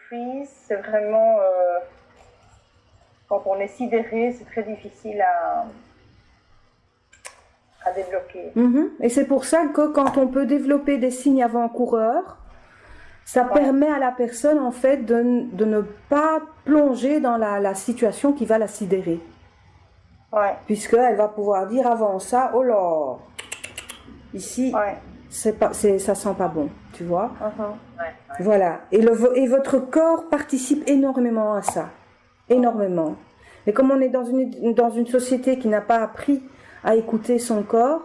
freeze, c'est vraiment... quand on est sidéré, c'est très difficile à débloquer. Et c'est pour ça que quand on peut développer des signes avant-coureurs, ça permet à la personne en fait de ne pas plonger dans la situation qui va la sidérer. Puisqu'elle va pouvoir dire avant ça, oh là, ici, ça sent pas bon, tu vois. Voilà. Et votre corps participe énormément à ça. Énormément. Mais comme on est dans une société qui n'a pas appris à écouter son corps,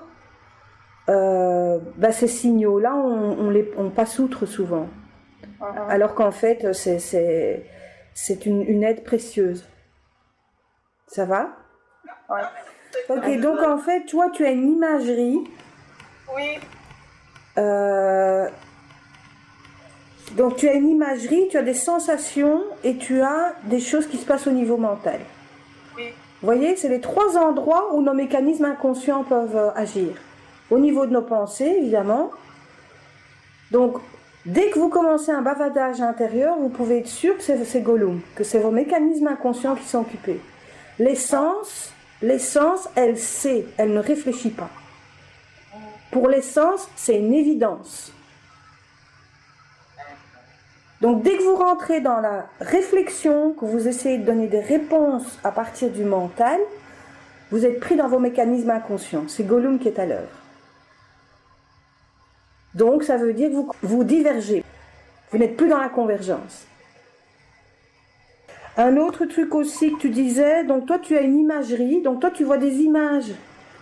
ces signaux-là, on passe outre souvent. Alors qu'en fait, c'est une aide précieuse. Ça va? Ok, donc en fait, toi, tu as une imagerie. Oui. Donc tu as une imagerie, tu as des sensations et tu as des choses qui se passent au niveau mental. Oui. Vous voyez, c'est les 3 endroits où nos mécanismes inconscients peuvent agir. Au niveau de nos pensées, évidemment. Donc, dès que vous commencez un bavardage intérieur, vous pouvez être sûr que c'est Gollum, que c'est vos mécanismes inconscients qui sont occupés. L'essence, elle sait, elle ne réfléchit pas. Pour l'essence, c'est une évidence. Donc, dès que vous rentrez dans la réflexion, que vous essayez de donner des réponses à partir du mental, vous êtes pris dans vos mécanismes inconscients. C'est Gollum qui est à l'œuvre. Donc, ça veut dire que vous divergez. Vous n'êtes plus dans la convergence. Un autre truc aussi que tu disais, donc toi, tu as une imagerie, donc toi, tu vois des images.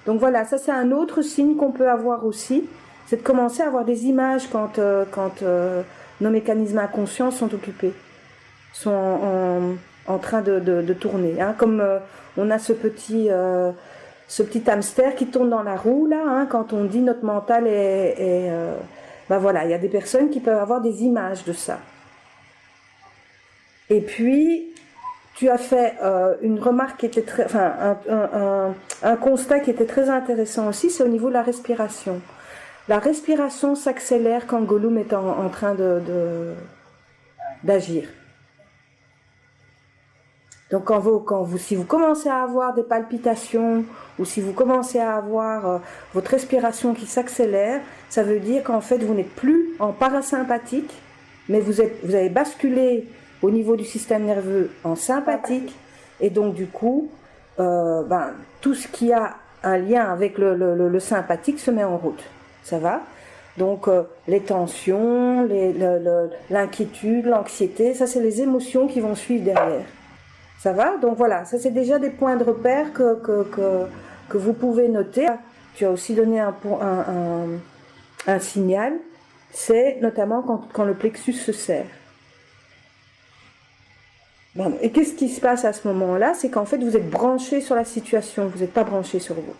Donc voilà, ça, c'est un autre signe qu'on peut avoir aussi. C'est de commencer à avoir des images quand nos mécanismes inconscients sont occupés, sont en train de tourner. Hein, comme on a ce petit hamster qui tourne dans la roue, là, hein, quand on dit notre mental est voilà, il y a des personnes qui peuvent avoir des images de ça. Et puis, tu as fait une remarque qui était très, un constat qui était très intéressant aussi, c'est au niveau de la respiration. La respiration s'accélère quand Gollum est en train d'agir. Donc si vous commencez à avoir des palpitations ou si vous commencez à avoir votre respiration qui s'accélère, ça veut dire qu'en fait vous n'êtes plus en parasympathique, mais vous avez basculé au niveau du système nerveux en sympathique, et donc du coup, tout ce qui a un lien avec le sympathique se met en route. Ça va? Donc les tensions, l'inquiétude, l'anxiété, ça c'est les émotions qui vont suivre derrière. Ça va? Donc voilà, ça c'est déjà des points de repère que vous pouvez noter. Tu as aussi donné un signal, c'est notamment quand le plexus se serre. Bon, et qu'est-ce qui se passe à ce moment-là? C'est qu'en fait vous êtes branché sur la situation, vous n'êtes pas branché sur vous.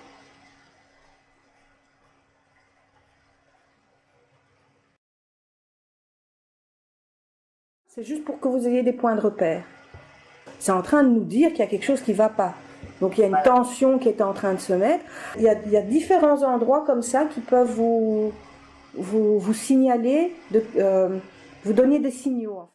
C'est juste pour que vous ayez des points de repère. C'est en train de nous dire qu'il y a quelque chose qui ne va pas. Donc il y a une tension qui est en train de se mettre. Il y a différents endroits comme ça qui peuvent vous signaler, vous donner des signaux.